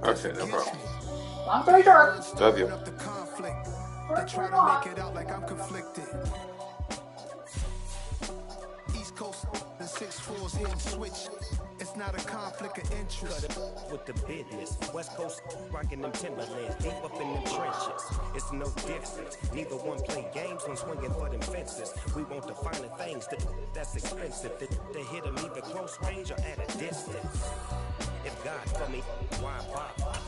Okay, no problem. I'm very sure. Love you. They try to make it out like I'm conflicted. East Coast, the 6-4's hitting switch. It's not a conflict of interest. With the business, West Coast rocking them Timberlands, deep up in them trenches. It's no difference. Neither one play games when swinging for them fences. We want the finer things that's expensive. They hit them either close range or at a distance. If God for me, why bother?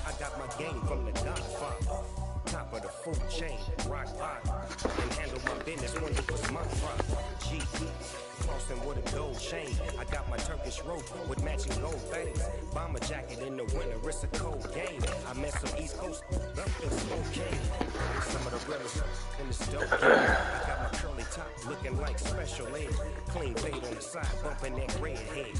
I got my game from the Godfather. Top of the food chain, rock bottom. And handle my business when it was my problem. G. Crossing with a gold chain. I got my Turkish rope with matching gold things. Bomber jacket in the winter, it's a cold game. I met some East Coast, that feels okay. Some of the realest in the stove. I got my curly top looking like special ed. Clean fade on the side, bumping that red head.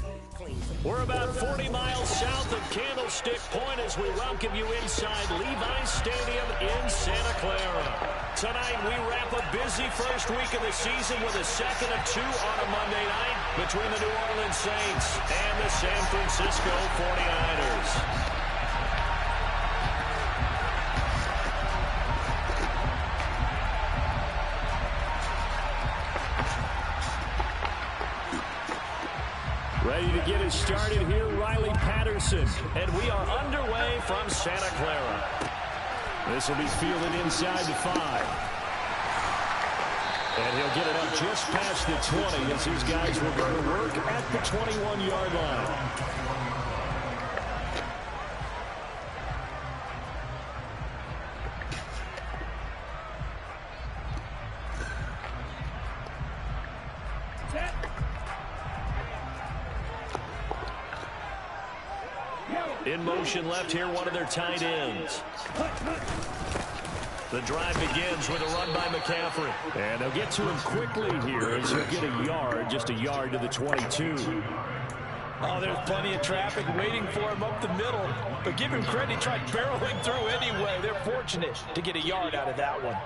We're about 40 miles south of Candlestick Point as we welcome you inside Levi's Stadium in Santa Clara. Tonight we wrap a busy first week of the season with a second of two on a Monday night between the New Orleans Saints and the San Francisco 49ers. Ready to get us started here, Riley Patterson. And we are underway from Santa Clara. This will be fielded inside the 5. And he'll get it up just past the 20 as his guys will go to work at the 21-yard line. In motion left here, one of their tight ends. The drive begins with a run by McCaffrey. And they'll get to him quickly here as he'll get a yard, just a yard to the 22. Oh, there's plenty of traffic waiting for him up the middle. But give him credit, he tried barreling through anyway. They're fortunate to get a yard out of that one.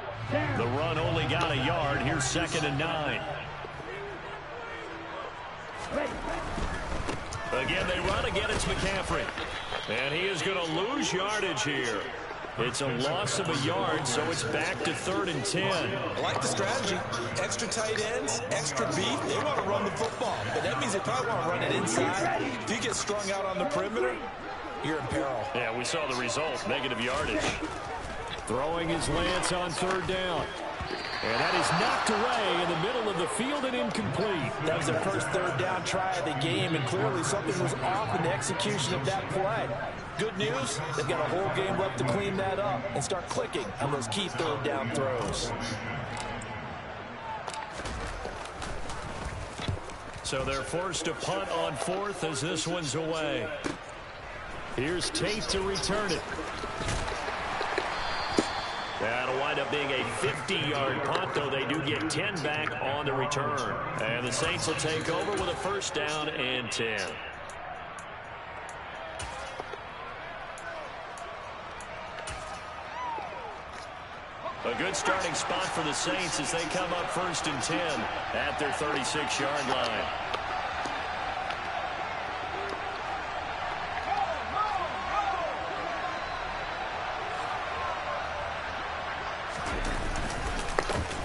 The run only got a yard. Here's 2nd and 9. Again, they run again. It's McCaffrey. And he is going to lose yardage here. It's a loss of a yard, so it's back to 3rd and 10. I like the strategy. Extra tight ends, extra beef. They want to run the football, but that means they probably want to run it inside. If you get strung out on the perimeter, you're in peril. Yeah, we saw the result, negative yardage. Throwing his Lance on 3rd down. And that is knocked away in the middle of the field and incomplete. That was their first 3rd down try of the game, and clearly something was off in the execution of that play. Good news, they've got a whole game left to clean that up and start clicking on those key 3rd down throws. So they're forced to punt on 4th as this one's away. Here's Tate to return it. That'll wind up being a 50-yard punt, though they do get 10 back on the return. And the Saints will take over with a 1st down and 10. A good starting spot for the Saints as they come up 1st and 10 at their 36-yard line.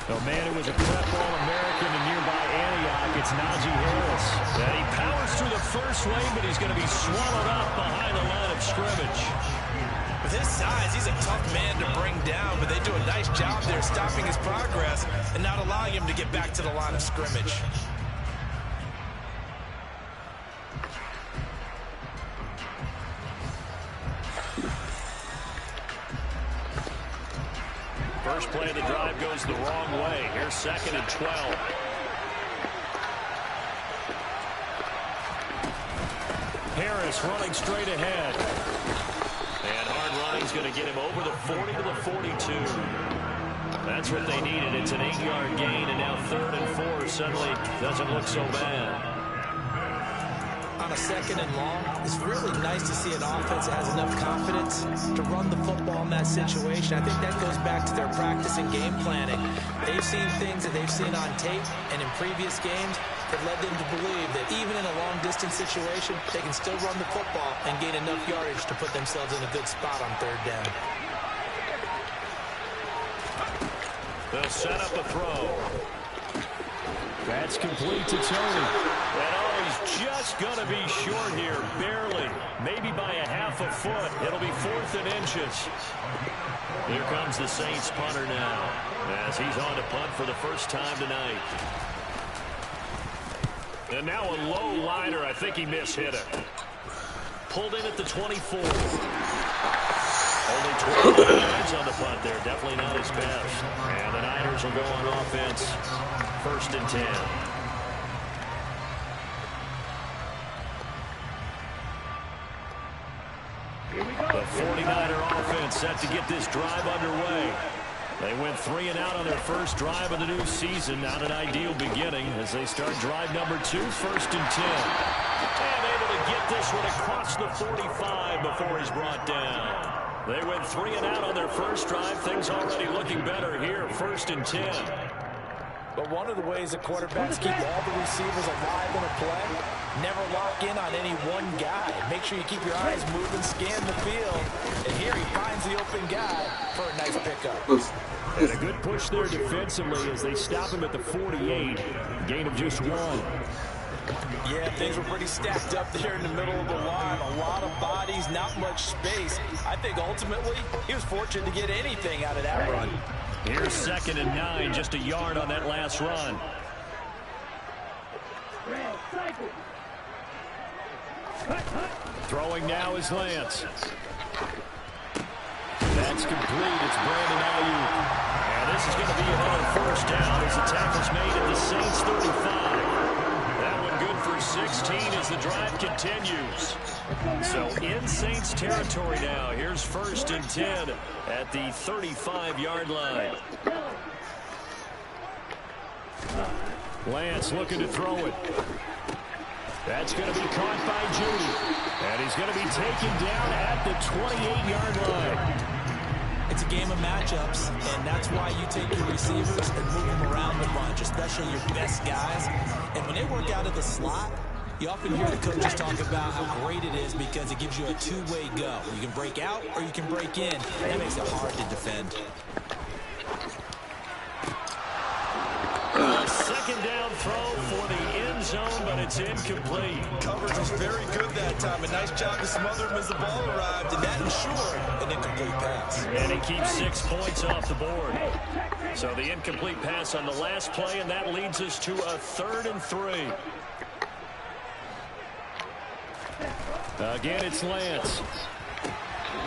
Oh, man, it was a prep All-American in nearby Antioch. It's Najee Harris. And he powers through the first wave, but he's going to be swallowed up behind the line of scrimmage. With his size, he's a tough man to bring down, but they do a nice job there stopping his progress and not allowing him to get back to the line of scrimmage. First play of the drive goes the wrong way. Here's 2nd and 12. Harris running straight ahead. And hard running's going to get him over the 40 to the 42. That's what they needed. It's an 8-yard gain, and now 3rd and 4 suddenly doesn't look so bad. On a second and long, it's really nice to see an offense that has enough confidence to run the football in that situation. I think that goes back to their practice and game planning. They've seen things that they've seen on tape and in previous games that led them to believe that even in a long-distance situation, they can still run the football and gain enough yardage to put themselves in a good spot on third down. They'll set up a throw. That's complete to Tony. And oh, he's just going to be short here, barely. Maybe by a half a foot. It'll be 4th and inches. Here comes the Saints punter now, as he's on to punt for the first time tonight. And now a low liner. I think he mishit it. Pulled in at the 24. Only 12 yards on the punt there. Definitely not his best. And the Niners will go on offense. 1st and 10. The 49er offense set to get this drive underway. They went 3 and out on their first drive of the new season. Not an ideal beginning as they start drive number 2, 1st and 10. And able to get this one across the 45 before he's brought down. They went 3 and out on their first drive. Things already looking better here. 1st and 10. But one of the ways that quarterbacks keep all the receivers alive in a play, never lock in on any one guy. Make sure you keep your eyes moving, scan the field. And here he finds the open guy for a nice pickup. And a good push there defensively as they stop him at the 48. Gain of just 1. Yeah, things were pretty stacked up there in the middle of the line. A lot of bodies, not much space. I think ultimately he was fortunate to get anything out of that run. Here's 2nd and 9, just a yard on that last run. Throwing now is Lance. That's complete. It's Brandon Ayuk. And this is going to be another 1st down as the tackle's made at the Saints 35. That one good for 16 as the drive continues. So in Saints territory now. Here's 1st and 10 at the 35-yard line. Lance looking to throw it. That's going to be caught by Judy. And he's going to be taken down at the 28-yard line. It's a game of matchups, and that's why you take your receivers and move them around the bunch, especially your best guys. And when they work out of the slot, you often hear the coaches talk about how great it is because it gives you a two-way go. You can break out or you can break in. That makes it hard to defend. Second down throw for the end zone, but it's incomplete. Coverage was very good that time. A nice job to smother him as the ball arrived, and that ensured an incomplete pass. And he keeps 6 points off the board. So the incomplete pass on the last play, and that leads us to a 3rd and 3. Again, it's Lance.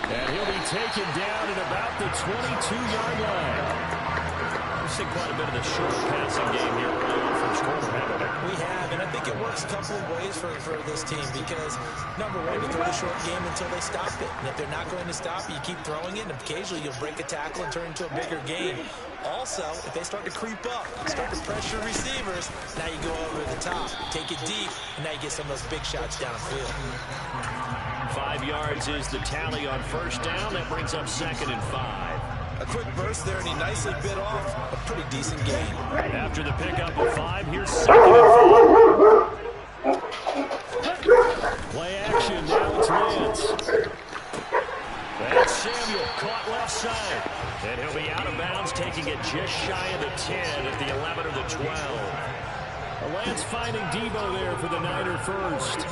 And he'll be taken down at about the 22-yard line. We've seen quite a bit of the short passing game here early on from Scorner, haven't we? We have, and I think it works a couple of ways for this team because, number one, you throw the short game until they stop it. And if they're not going to stop it, you keep throwing it, and occasionally you'll break a tackle and turn into a bigger gain. Also, if they start to creep up, start to pressure receivers, now you go over the top, take it deep, and now you get some of those big shots downfield. 5 yards is the tally on 1st down. That brings up 2nd and 5. A quick burst there, and he nicely bit off a pretty decent gain. After the pickup of 5, here's 2nd and 5. Play action, now it's Lance. That's Samuel, caught left side. And he'll be out of bounds, taking it just shy of the 10 at the 11 or the 12. Lance finding Debo there for the Niner first.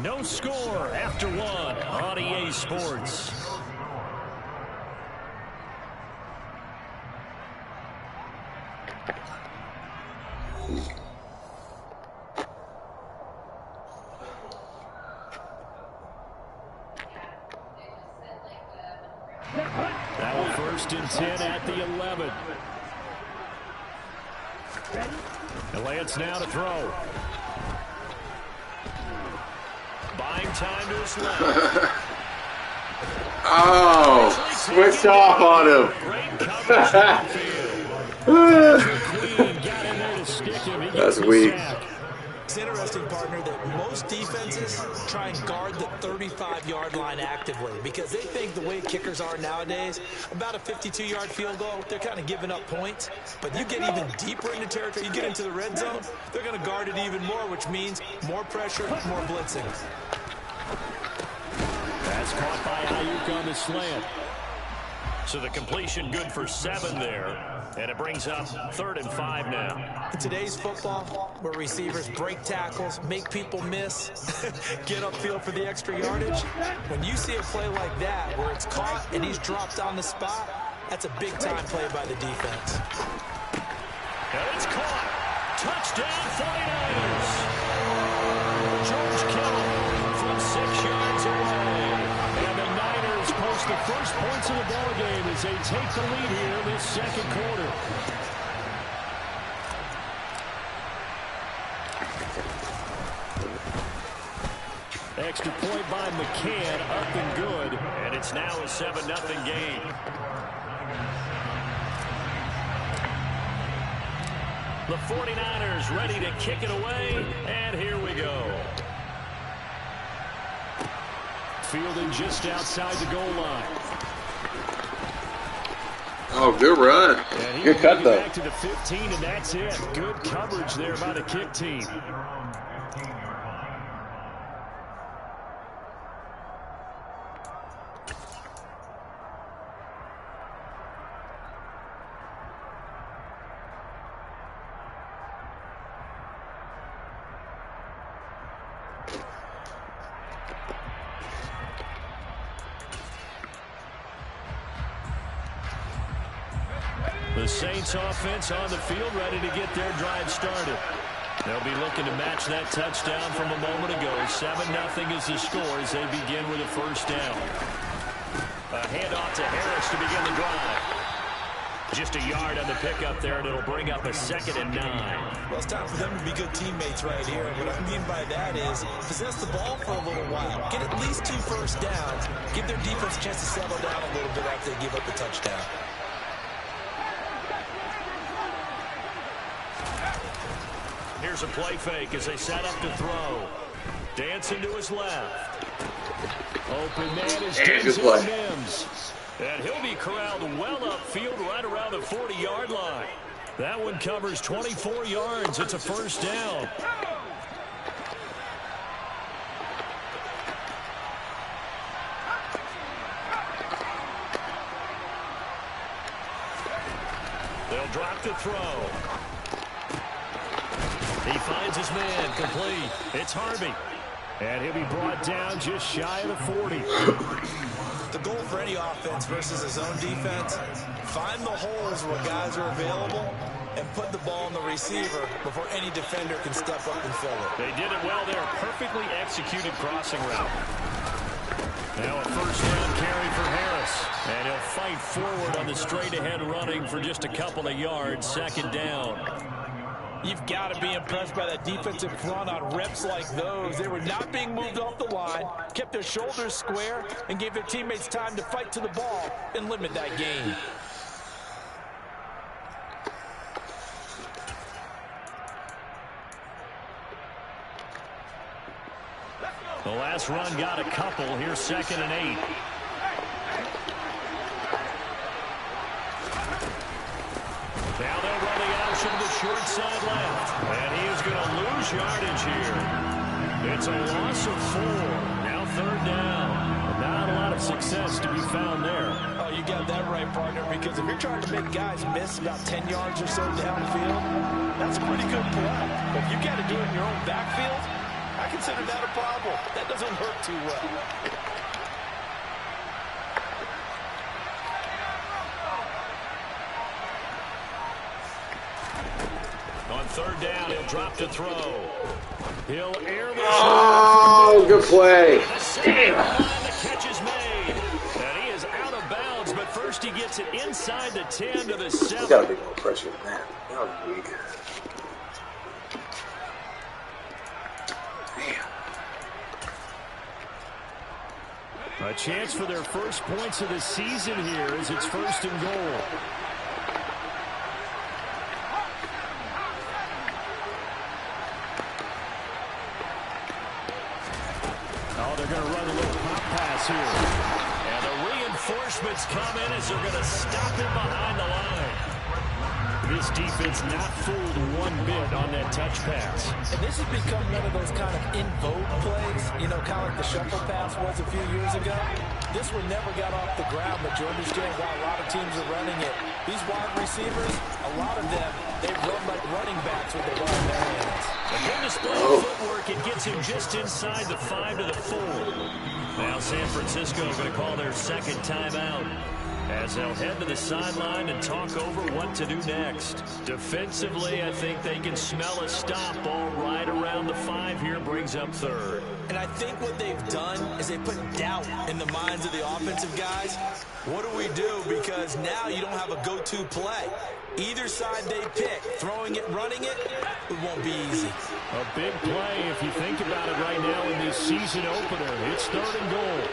No score after 1 on EA Sports. Now 1st and 10 at the 11. And Lance now to throw. Buying time to his left. Oh, switched off on him. Great coverage downfield. That's weak. It's interesting, partner, that most defenses try and guard the 35-yard line actively because they think the way kickers are nowadays, about a 52-yard field goal, they're kind of giving up points. But you get even deeper into territory, you get into the red zone, they're going to guard it even more, which means more pressure, more blitzing. That's caught by Ayuk on the slant. So the completion good for 7 there. And it brings up 3rd and 5 now. In today's football, where receivers break tackles, make people miss, get upfield for the extra yardage, when you see a play like that where it's caught and he's dropped on the spot, that's a big-time play by the defense. And it's caught. Touchdown 49ers. George Kittle from 6 yards away. And the Niners post the first points of the ballgame as they take the lead here in this second quarter. Extra point by McCann, up and good. And it's now a 7-0 game. The 49ers ready to kick it away, and here we go. Fielding just outside the goal line. Oh, good run. Good cut, though. Back to the 15, and that's it. Good coverage there by the kick team. The Saints offense on the field ready to get their drive started. They'll be looking to match that touchdown from a moment ago. 7-0 is the score as they begin with a first down. A handoff to Harris to begin the drive. Just a yard on the pickup there, and it'll bring up a 2nd and 9. Well, it's time for them to be good teammates right here. What I mean by that is possess the ball for a little while. Get at least 2 first downs. Give their defense a chance to settle down a little bit after they give up the touchdown. Here's a play fake as they set up to throw. Dancing to his left. Open man is Denzel Mims. And he'll be corralled well upfield right around the 40-yard line. That one covers 24 yards. It's a first down. They'll drop the throw. He finds his man, complete. It's Harvey. And he'll be brought down just shy of the 40. The goal for any offense versus his own defense, find the holes where guys are available and put the ball in the receiver before any defender can step up and fill it. They did it well there. Perfectly executed crossing route. Now a first down carry for Harris. And he'll fight forward on the straight ahead running for just a couple of yards. 2nd down. You've got to be impressed by that defensive front on reps like those. They were not being moved off the line, kept their shoulders square, and gave their teammates time to fight to the ball and limit that gain. The last run got a couple. Here's 2nd and 8. Now they'll run the option to the short side left. And he is going to lose yardage here. It's a loss of 4. Now 3rd down. Not a lot of success to be found there. Oh, you got that right, partner, because if you're trying to make guys miss about 10 yards or so downfield, that's a pretty good play. But if you got to do it in your own backfield, I consider that a problem. That doesn't hurt too well. On 3rd down, he'll drop to throw. He'll air this. Oh, good play. Damn. The catch is made. And he is out of bounds, but first he gets it inside the 10 to the 7. There's got to be more pressure than that. That was weak. A chance for their first points of the season here as it's 1st and goal. they're going to run a little pop pass here. And the reinforcements come in as they're going to stop him behind the line. This defense not fooled one bit on that touch pass. And this has become one of those kind of in vogue plays, you know, kind of like the shuffle pass was a few years ago. This one never got off the ground, but you understand why a lot of teams are running it. These wide receivers, a lot of them, they run like running backs with the ball in their hands. A good display of footwork. It gets him just inside the 5 to the 4. Now San Francisco going to call their second timeout, as they'll head to the sideline and talk over what to do next. Defensively, I think they can smell a stop ball right around the 5 here, brings up third. And I think what they've done is they put doubt in the minds of the offensive guys. What do we do? Because now you don't have a go-to play. Either side they pick, throwing it, running it, it won't be easy. A big play if you think about it right now in this season opener. It's 3rd and goal.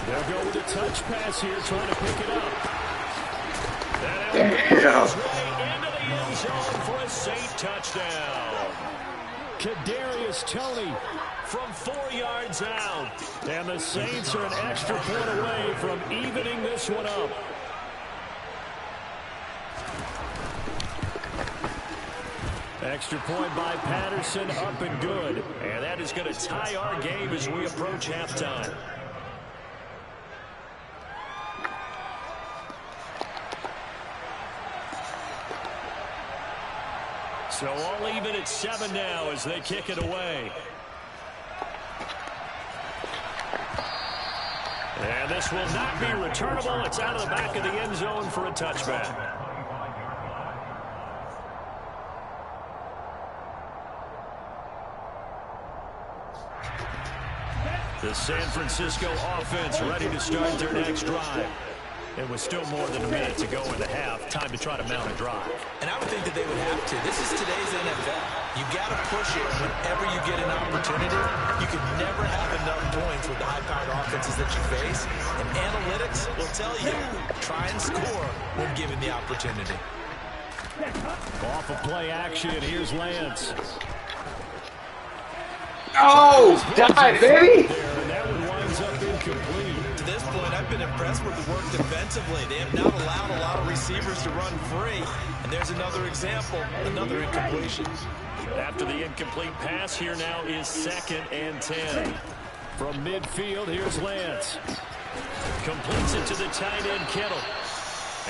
They'll go with a touch pass here, trying to pick it up. That goes right into the end zone for a Saint touchdown. Kadarius Toney from 4 yards out. And the Saints are an extra point away from evening this one up. Extra point by Patterson, up and good. And that is going to tie our game as we approach halftime. So all even at 7 now as they kick it away. And this will not be returnable. It's out of the back of the end zone for a touchback. The San Francisco offense ready to start their next drive. And with still more than a minute to go in the half, time to try to mount a drive. And I would think that they would have to. This is today's NFL. You got to push it whenever you get an opportunity. You can never have enough points with the high-powered offenses that you face. And analytics will tell you, try and score when given the opportunity. Off of play action, here's Lance. Oh, dive, baby! And that one winds up incomplete. To this point, I've been impressed with the work defensively. They have not allowed a lot of receivers to run free. And there's another example, another incompletion. After the incomplete pass, here now is 2nd and 10. From midfield, here's Lance. Completes it to the tight end, Kittle.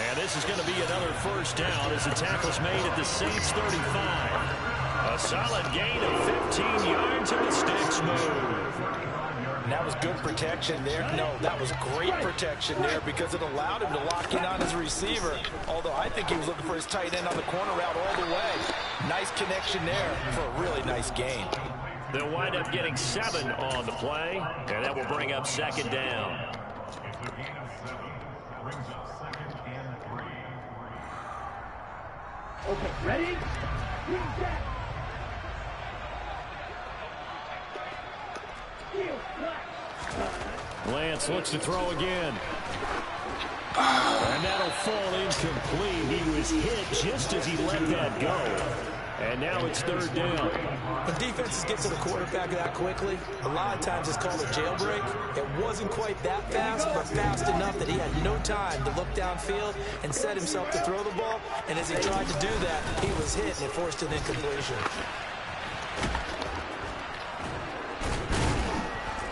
And this is going to be another first down as the tackle's made at the Saints 35. A solid gain of 15 yards and the sticks move. And that was good protection there. No, that was great protection there because it allowed him to lock in on his receiver. Although I think he was looking for his tight end on the corner route all the way. Nice connection there for a really nice gain. They'll wind up getting 7 on the play, and that will bring up 2nd down. Okay, ready? Lance looks to throw again. And that'll fall incomplete. He was hit just as he let that go. And now it's 3rd down. When defenses get to the quarterback that quickly, a lot of times it's called a jailbreak. It wasn't quite that fast, but fast enough that he had no time to look downfield and set himself to throw the ball. And as he tried to do that, he was hit and it forced an incompletion.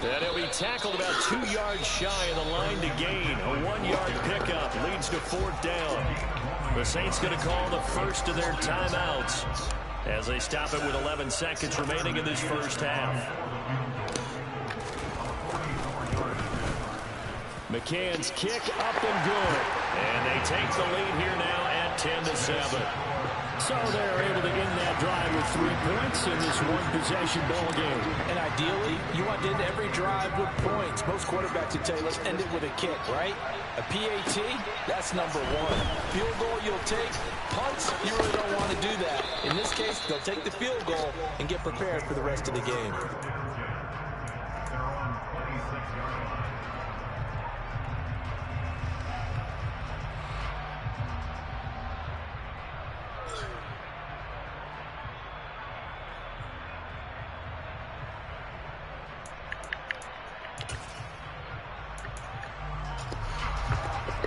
And he'll be tackled about 2 yards shy of the line to gain. A 1-yard pickup leads to 4th down. The Saints going to call the first of their timeouts as they stop it with 11 seconds remaining in this first half. McCann's kick up and good. And they take the lead here now at 10-7. So they're able to end that drive with 3 points in this one-possession ball game. And ideally, you want to end every drive with points. Most quarterbacks would tell you, let's end it with a kick, right? A PAT, that's number 1. Field goal you'll take. Punts, you really don't want to do that. In this case, they'll take the field goal and get prepared for the rest of the game.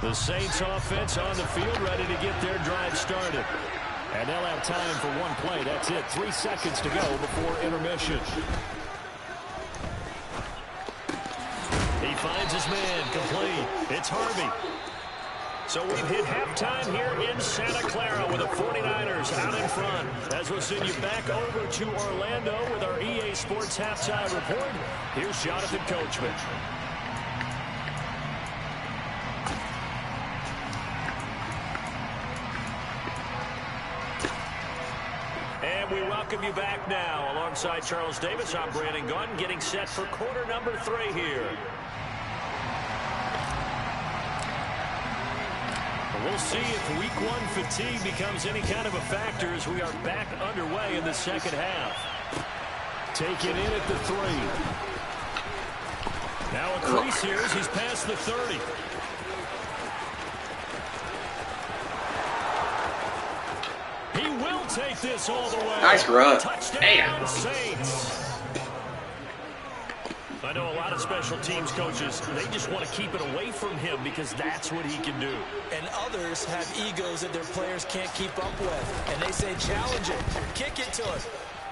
The Saints offense on the field, ready to get their drive started. And they'll have time for one play. That's it. 3 seconds to go before intermission. He finds his man, complete. It's Harvey. So we've hit halftime here in Santa Clara with the 49ers out in front. As we'll send you back over to Orlando with our EA Sports Halftime Report. Here's Jonathan Coachman. And we welcome you back now. Alongside Charles Davis, I'm Brandon Gunn, getting set for quarter number 3 here. We'll see if week 1 fatigue becomes any kind of a factor as we are back underway in the second half. Taken in at the 3. Now a crease here as he's past the 30. He will take this all the way. Nice run. Touchdown, Saints. I know a lot of special teams coaches, they just want to keep it away from him because that's what he can do. And others have egos that their players can't keep up with. And they say, challenge him, kick it to him.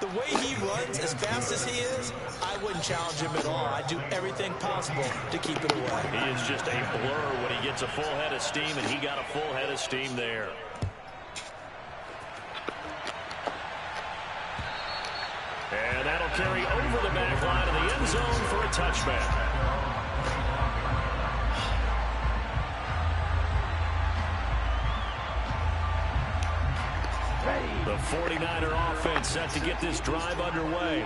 The way he runs, as fast as he is, I wouldn't challenge him at all. I'd do everything possible to keep it away. He is just a blur when he gets a full head of steam, and he got a full head of steam there. And that'll carry over the back line of the end zone for a touchback. The 49er offense set to get this drive underway.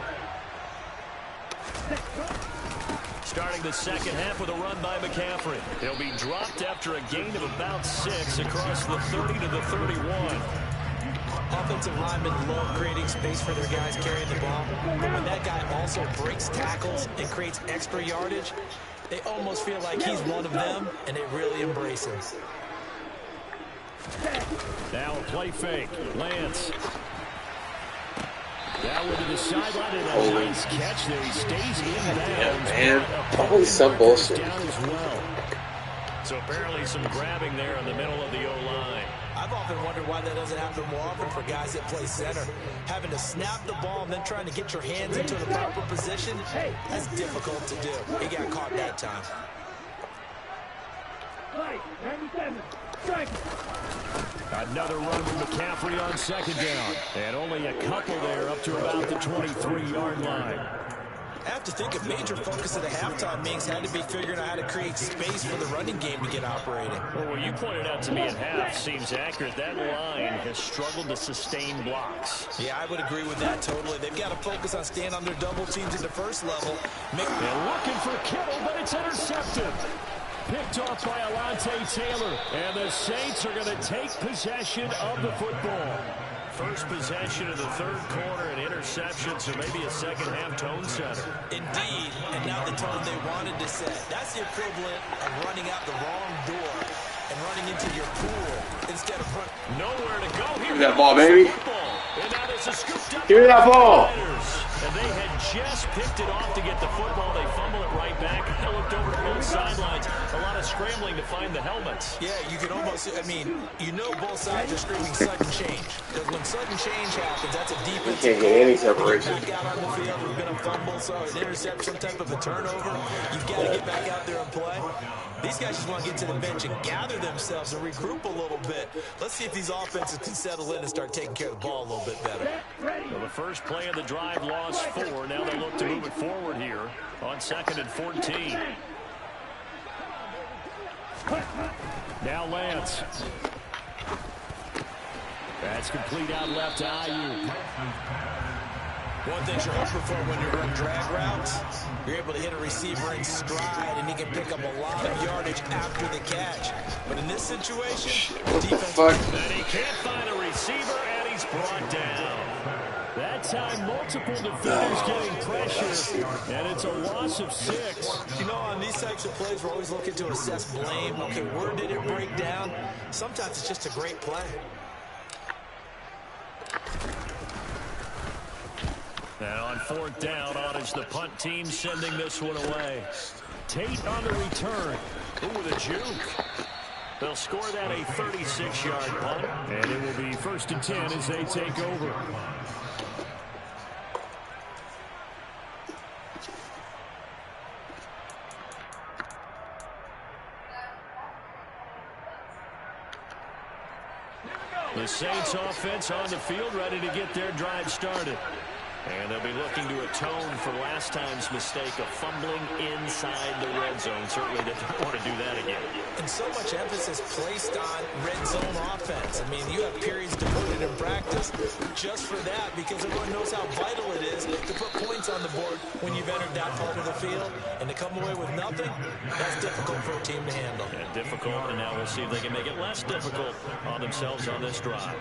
Starting the second half with a run by McCaffrey. He'll be dropped after a gain of about 6 across the 30 to the 31. Offensive linemen love creating space for their guys carrying the ball. But when that guy also breaks tackles and creates extra yardage, they almost feel like he's one of them, and they really embrace him. Now a play fake. Lance. Now into the sideline and a nice catch there. He stays in bounds. Yeah, man. Always some bullshit. Down as well. So apparently some grabbing there in the middle of the O-line. I've often wondered why that doesn't happen more often for guys that play center. Having to snap the ball and then trying to get your hands into the proper position, that's difficult to do. He got caught that time. Another run from McCaffrey on second down. And only a couple there up to about the 23-yard line. I have to think a major focus of the halftime meetings had to be figuring out how to create space for the running game to get operating. Well, what you pointed out to me at half seems accurate. That line has struggled to sustain blocks. Yeah, I would agree with that totally. They've got to focus on staying under double teams at the first level. They're looking for Kittle, but it's intercepted. Picked off by Alontae Taylor. And the Saints are going to take possession of the football. First possession of the third quarter, an interception, so maybe a second-half tone setter. Indeed, and now the tone they wanted to set. That's the equivalent of running out the wrong door and running into your pool instead of running. Nowhere to go here. Give me that ball, baby. And now there's a scooped up. Give me that ball. And they had just picked it off to get the football. They fumble it right back. I looked over to both sidelines. A lot of scrambling to find the helmets. Yeah, you can almost, I mean, you know both sides are screaming sudden change. Because when sudden change happens, that's a defensive Can't get any separation. Back out on the field, there's been a fumble, so an interception, some type of a turnover. You've got to get back out there and play. These guys just want to get to the bench and gather themselves and regroup a little bit. Let's see if these offenses can settle in and start taking care of the ball a little bit better. Well, the first play of the drive lost 4. Now they look to move it forward here on 2nd and 14. Now Lance. That's complete out left to Ayuk. One thing you're hoping for when you run drag routes, you're able to hit a receiver in stride, and he can pick up a lot of yardage after the catch. But in this situation, What the fuck? And he can't find a receiver, and he's brought down. That time, multiple defenders getting pressure, and it's a loss of 6. You know, on these types of plays, we're always looking to assess blame. Okay, where did it break down? Sometimes it's just a great play. And on 4th down, on is the punt team sending this one away. Tate on the return. Ooh, with a juke. They'll score that a 36-yard punt, and it will be 1st and 10 as they take over. The Saints offense on the field, ready to get their drive started. And they'll be looking to atone for last time's mistake of fumbling inside the red zone. Certainly they don't want to do that again. And so much emphasis placed on red zone offense. I mean, you have periods devoted in practice just for that because everyone knows how vital it is to put points on the board when you've entered that part of the field. And to come away with nothing, that's difficult for a team to handle. Yeah, difficult, and now we'll see if they can make it less difficult on themselves on this drive.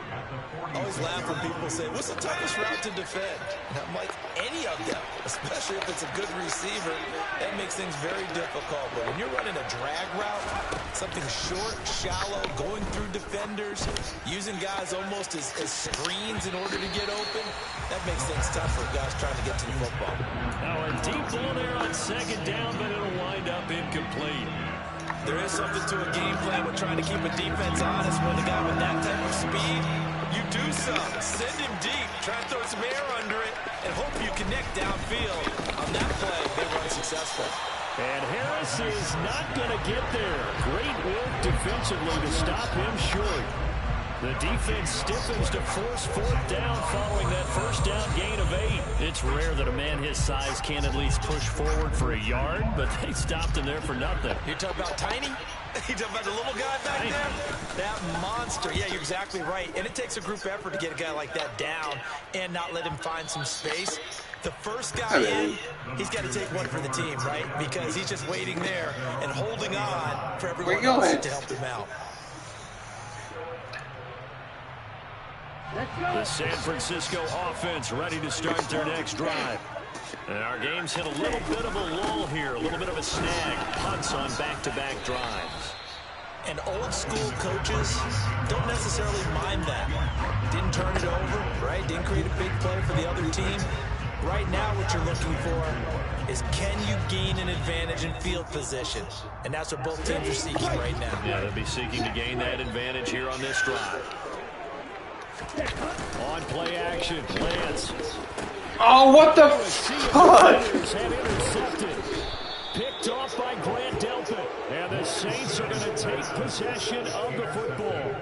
I always laugh when people say, what's the toughest route to defend? And I'm like, any of them, especially if it's a good receiver, that makes things very difficult. But when you're running a drag route, something short, shallow, going through defenders, using guys almost as screens in order to get open, that makes things tough for guys trying to get to the football. Now a deep ball there on 2nd down, but it'll wind up incomplete. There is something to a game plan with trying to keep a defense honest when a guy with that type of speed, you do something. Send him deep, try to throw some air under it, and hope you connect downfield. On that play, they run successful. And Harris is not going to get there. Great work defensively to stop him short. The defense stiffens to force 4th down following that 1st down gain of 8. It's rare that a man his size can at least push forward for a yard, but they stopped him there for nothing. You're talking about tiny? You're talking about the little guy back there? That monster. Yeah, you're exactly right. And it takes a group effort to get a guy like that down and not let him find some space. The first guy in, he's got to take one for the team, right? Because he's just waiting there and holding on for everyone else to help him out. The San Francisco offense ready to start their next drive. And our game's hit a little bit of a lull here, a little bit of a snag. Punts on back-to-back drives. And old school coaches don't necessarily mind that. Didn't turn it over, right? Didn't create a big play for the other team. Right now what you're looking for is can you gain an advantage in field position? And that's what both teams are seeking right now. Yeah, they'll be seeking to gain that advantage here on this drive. On play action, Lance. Oh, what the fuck? Picked off by Grant Delpit. And the Saints are going to take possession of the football.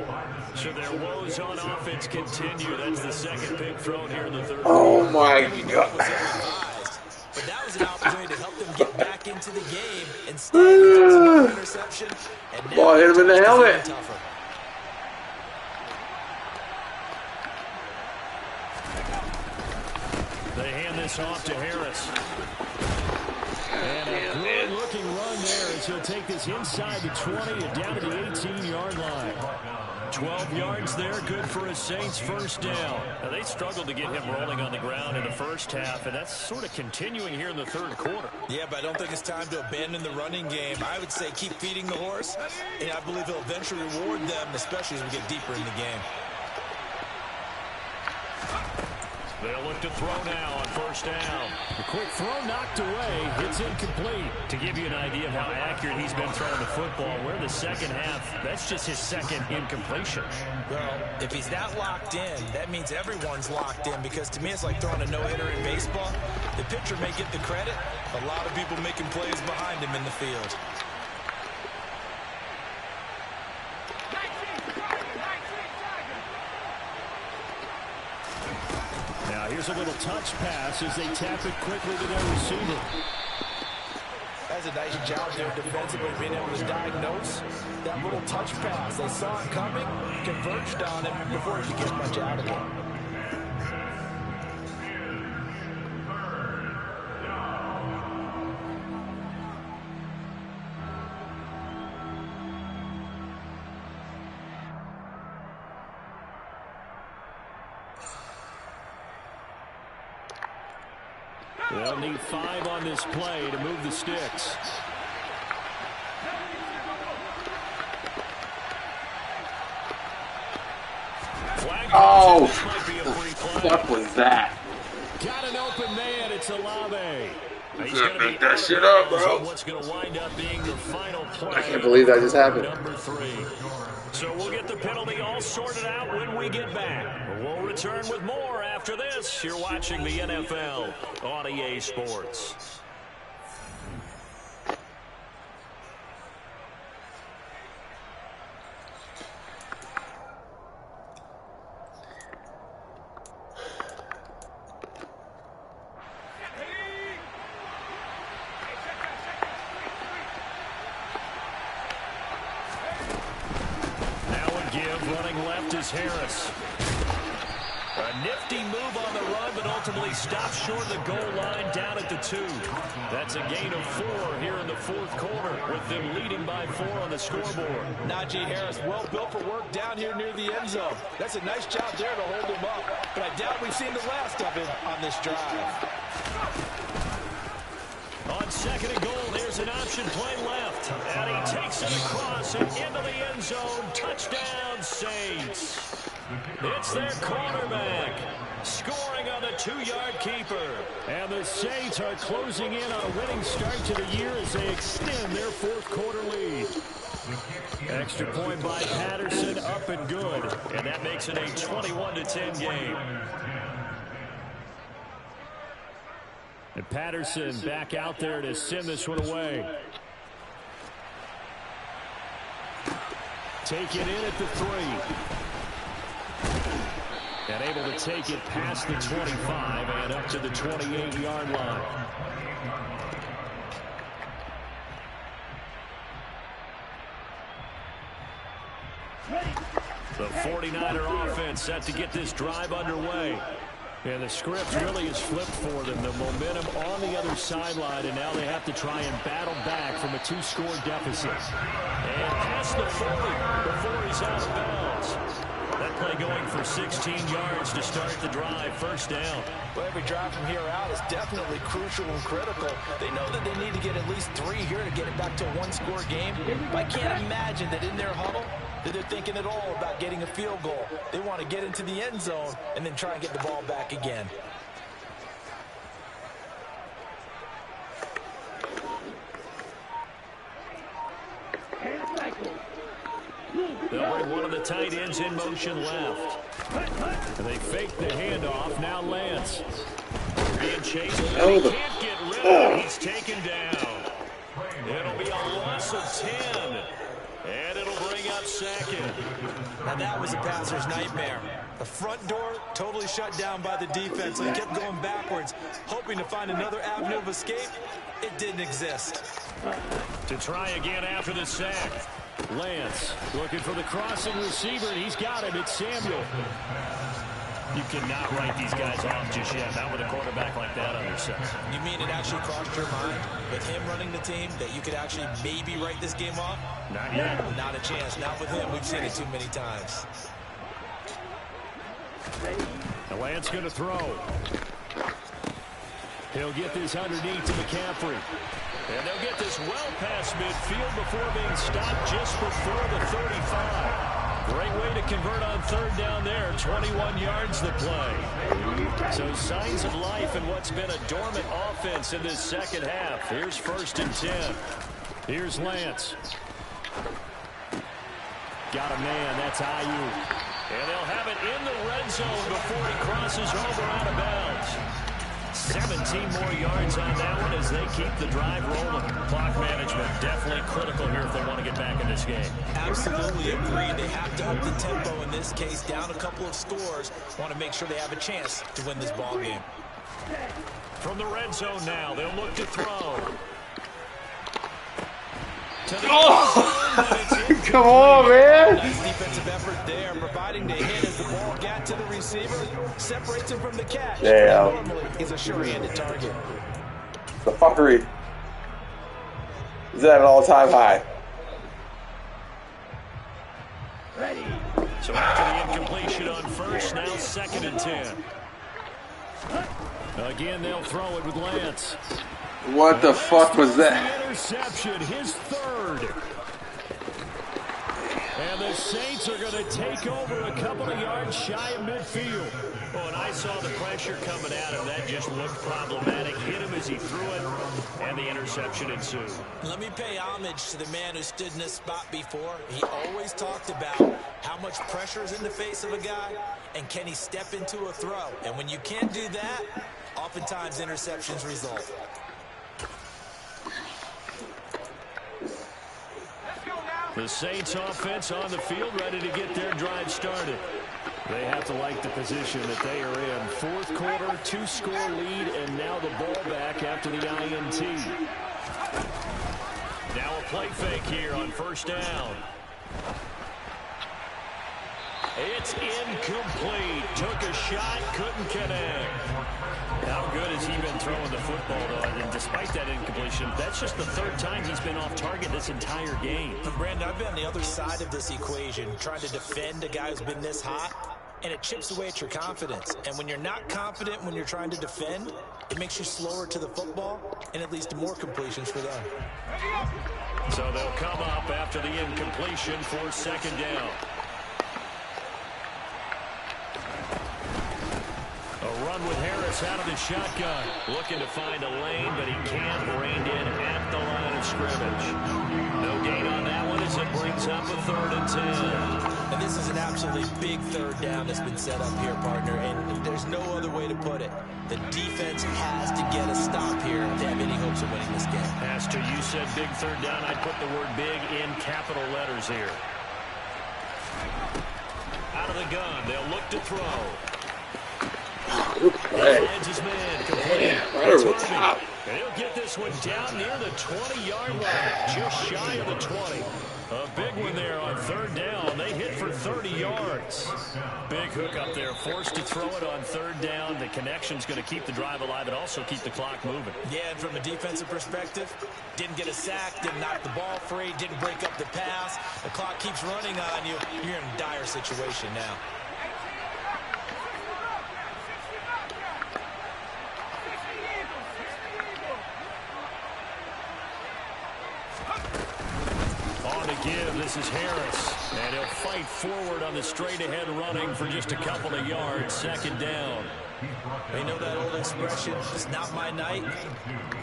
So their woes on offense continue. That's the 2nd pick thrown here in the 3rd. Oh my God. But that was an opportunity to help them get back into the game. Instead, he throws another interception. And now Ball hit him in the helmet. Tougher. They hand this off to Harris. And a good-looking run there as he'll take this inside the 20 and down to the 18-yard line. 12 yards there, good for a Saints 1st down. Now, they struggled to get him rolling on the ground in the 1st half, and that's sort of continuing here in the 3rd quarter. Yeah, but I don't think it's time to abandon the running game. I would say keep feeding the horse, and I believe he'll eventually reward them, especially as we get deeper in the game. They'll look to throw now on 1st down. The quick throw knocked away. It's incomplete. To give you an idea of how accurate he's been throwing the football, we're in the 2nd half. That's just his 2nd incompletion. Well, if he's that locked in, that means everyone's locked in because to me it's like throwing a no-hitter in baseball. The pitcher may get the credit. A lot of people making plays behind him in the field. Here's a little touch pass as they tap it quickly to their receiver. That's a nice job there defensively, being able to diagnose that little touch pass. They saw it coming, converged on it before he could get much out of it. They'll need 5 on this play to move the sticks. Oh, what the fuck was that? Got an open man. It's Olave. You can't make that shit up, bro. What's going to wind up being the final play? I can't believe that just happened. Number 3. So we'll get the penalty all sorted out when we get back. We'll return with more after this. You're watching the NFL on EA Sports. Harris. A nifty move on the run, but ultimately stops short of the goal line down at the 2. That's a gain of 4 here in the 4th quarter, with them leading by 4 on the scoreboard. Najee Harris, well built for work down here near the end zone. That's a nice job there to hold him up, but I doubt we've seen the last of him on this drive. On 2nd and goal, there's an option play left. And he takes it across and into the end zone. Touchdown, Saints. It's their quarterback scoring on the 2-yard keeper. And the Saints are closing in on a winning start to the year as they extend their 4th quarter lead. Extra point by Patterson, up and good. And that makes it a 21-10 game. And Patterson back out there to send this one away. Take it in at the 3. And able to take it past the 25 and up to the 28-yard line. The 49er offense set to get this drive underway. And the script really is flipped for them. The momentum on the other sideline, and now they have to try and battle back from a 2-score deficit. And past the 40 before he's out of bounds. That play going for 16 yards to start the drive. First down. Well, every drive from here out is definitely crucial and critical. They know that they need to get at least 3 here to get it back to a 1-score game. I can't imagine that in their huddle that they're thinking at all about getting a field goal. They want to get into the end zone and then try and get the ball back again. They'll bring one of the tight ends in motion left. And they fake the handoff. Now Lance. Being chased. He can't get rid of it. He's taken down. It'll be a loss of 10. And it'll bring up 2nd. Now that was a passer's nightmare. The front door totally shut down by the defense, so he kept going backwards, hoping to find another avenue of escape. It didn't exist. To try again after the sack. Lance looking for the crossing receiver, and he's got it. It's Samuel. You cannot write these guys off just yet, not with a quarterback like that on your set. You mean it actually crossed your mind with him running the team that you could actually maybe write this game off? Not yet. Not a chance. Not with him. We've seen it too many times. The Lance going to throw. He'll get this underneath to McCaffrey. And they'll get this well past midfield before being stopped just before the 35. Great way to convert on 3rd down there. 21 yards the play. So signs of life in what's been a dormant offense in this 2nd half. Here's 1st and 10. Here's Lance. Got a man. That's Ayuk. And they'll have it in the red zone before he crosses over out of bounds. 17 more yards on that one as they keep the drive rolling. Clock management definitely critical here if they want to get back in this game. Absolutely agreed. They have to up the tempo in this case. Down a couple of scores. Want to make sure they have a chance to win this ball game. From the red zone now, they'll look to throw. Come on, man. Nice defensive effort there, providing the hit as the ball got to the receiver, separates him from the catch. Damn. Normally, he's a sure-handed target. The fuckery is at an all-time high. So after the incompletion on 1st, now 2nd and 10. Again, they'll throw it with Lance. What the fuck was that? Interception, his 3rd. And the Saints are going to take over a couple of yards shy of midfield. Oh, and I saw the pressure coming at him. That just looked problematic. Hit him as he threw it, and the interception ensued. Let me pay homage to the man who stood in this spot before. He always talked about how much pressure is in the face of a guy, and can he step into a throw. And when you can't do that, oftentimes interceptions result. The Saints offense on the field, ready to get their drive started. They have to like the position that they are in. Fourth quarter, 2-score lead, and now the ball back after the INT. Now a play fake here on first down. It's incomplete. Took a shot, couldn't connect. How good has he been throwing the football, though? And despite that incompletion, that's just the third time he's been off target this entire game. And Brandon, I've been on the other side of this equation, trying to defend a guy who's been this hot, and it chips away at your confidence. And when you're not confident when you're trying to defend, it makes you slower to the football, and it leads to more completions for them. So they'll come up after the incompletion for second down. A run with Harris out of the shotgun. Looking to find a lane, but he can't. Reined in at the line of scrimmage. No gain on that one as it brings up a 3rd and 10. And this is an absolutely big third down that's been set up here, partner, and there's no other way to put it. The defense has to get a stop here to have any hopes of winning this game. Pastor, you said big third down. I'd put the word big in capital letters here. Out of the gun, they'll look to throw. Finds his man, complete. Right over the top. And he'll get this one down near the 20-yard line, just shy of the 20. A big one there on third down. They hit for 30 yards. Big hook up there, forced to throw it on third down. The connection's going to keep the drive alive and also keep the clock moving. Yeah, and from a defensive perspective, didn't get a sack, didn't knock the ball free, didn't break up the pass. The clock keeps running on you. You're in a dire situation now. Give. This is Harris, and he'll fight forward on the straight-ahead running for just a couple of yards. Second down. They know that old expression, it's not my night.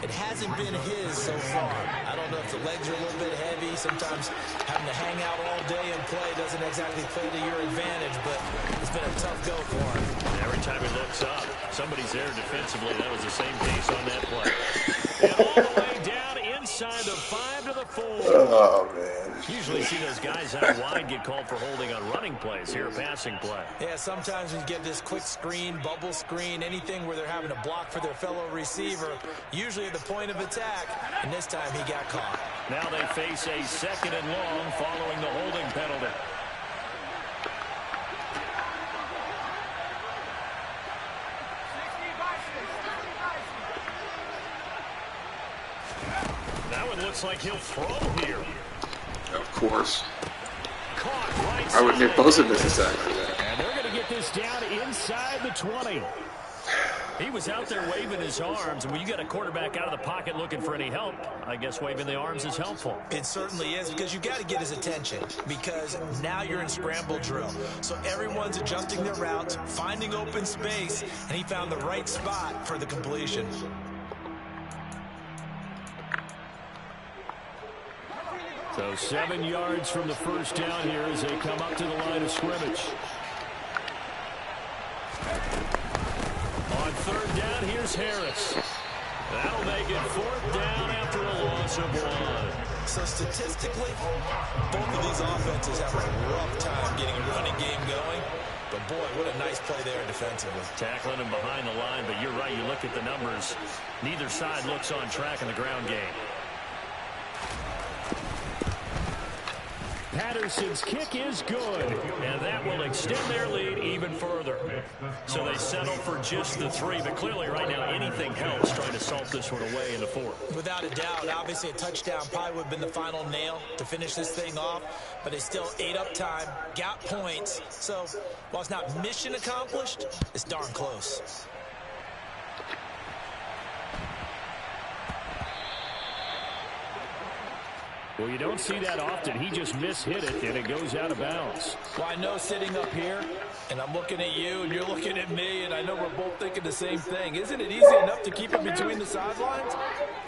It hasn't been his so far. I don't know if the legs are a little bit heavy. Sometimes having to hang out all day and play doesn't exactly play to your advantage, but it's been a tough go for him. Every time he looks up, somebody's there defensively. That was the same case on that play. And all the way down inside the 5 to the 4. Oh, man. Usually see those guys out wide get called for holding on running plays. Here, a passing play. Yeah, sometimes when you get this quick screen, bubble screen, anything where they're having to block for their fellow receiver, usually at the point of attack, and this time he got caught. Now they face a 2nd and long following the holding penalty. That one looks like he'll throw here. Of course. Caught right I would side. make both of this a sack like that. And they're going to get this down inside the 20. He was out there waving his arms, and when you got a quarterback out of the pocket looking for any help, I guess waving the arms is helpful. It certainly is, because you got to get his attention, because now you're in scramble drill. So everyone's adjusting their routes, finding open space, and he found the right spot for the completion. So 7 yards from the first down here as they come up to the line of scrimmage. On third down, here's Harris. That'll make it 4th down after a loss of 1. So statistically, both of these offenses have a rough time getting a running game going. But boy, what a nice play there defensively. Tackling him behind the line, but you're right, you look at the numbers. Neither side looks on track in the ground game. Patterson's kick is good, and that will extend their lead even further. So they settle for just the 3, but clearly right now anything helps trying to salt this one away in the 4th. Without a doubt, obviously a touchdown probably would have been the final nail to finish this thing off, but it's still ate up time, got points. So while it's not mission accomplished, it's darn close. Well, you don't see that often. He just mishit it, and it goes out of bounds. Well, I know sitting up here, and I'm looking at you, and you're looking at me, and I know we're both thinking the same thing. Isn't it easy enough to keep it between the sidelines?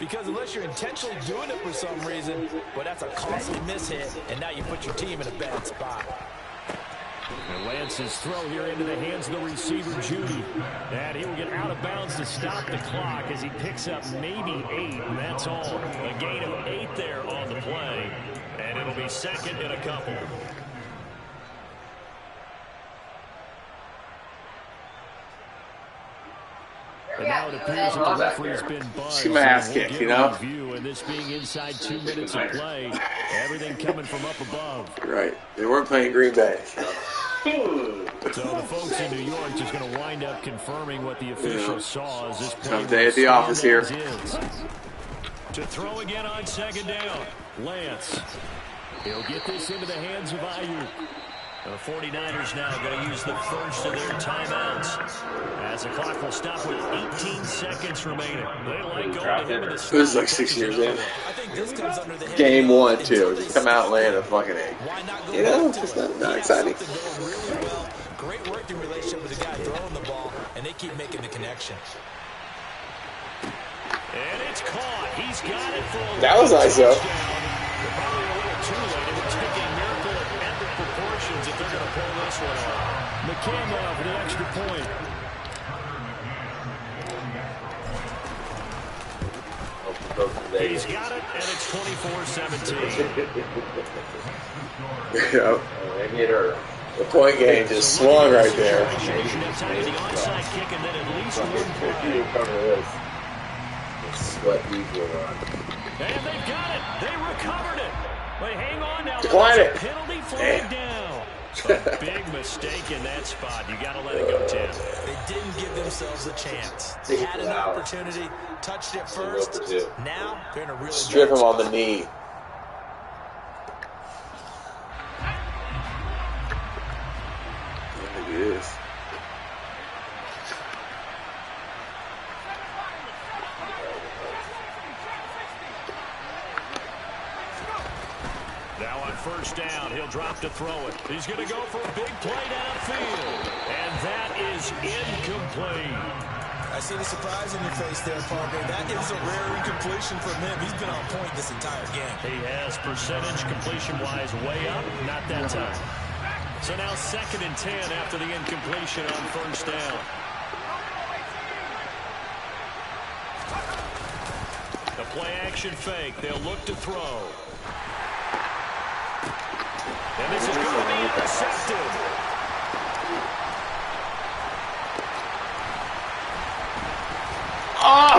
Because unless you're intentionally doing it for some reason, well, that's a costly mishit, and now you put your team in a bad spot. And Lance's throw here into the hands of the receiver, Judy. And he will get out of bounds to stop the clock as he picks up maybe 8, and that's all. A gain of 8 there on the play, and it'll be second and a couple. And now it appears that the referee's been buzzed. See my ass kicked, you know? And this being inside 2 minutes of play, everything coming from up above. Right. They weren't playing Green Bay. So the folks in New York just going to wind up confirming what the officials saw as this play Day at the office here. To throw again on second down. Lance. He'll get this into the hands of Ayuk. The 49ers now going to use the first of their timeouts as the clock will stop with 18 seconds remaining. They like going to him in the This is like 6 years in. I think this comes under the Game 1, too. Just come out and land a fucking egg. You know, it's just not exciting. Really well. Great working relationship with the guy throwing the ball, and they keep making the connection. And it's caught. He's got it for a That was nice, though. Probably a little too late. It would take a miracle of epic proportions if they're going to pull this one off. McCann now for the extra point. He's got it, and it's 24-17. Yep. The point game just swung right there. The onside kick and then at least one play. And they've got it. They recovered it. But hang on now. Decline it. Penalty flag down. A big mistake in that spot. You got to let it go, Tim. They didn't give themselves a chance. They had an opportunity, touched it first. Now they're in a really Strip bad him on the spot. knee. Look at this. Now on first down, he'll drop to throw it. He's going to go for a big play downfield. And that is incomplete. I see the surprise in your face there, Parker. That is a rare incompletion from him. He's been on point this entire game. He has percentage completion-wise way up, not that time. So now 2nd and 10 after the incompletion on first down. The play action fake. They'll look to throw. And this is going to be intercepted. Oh!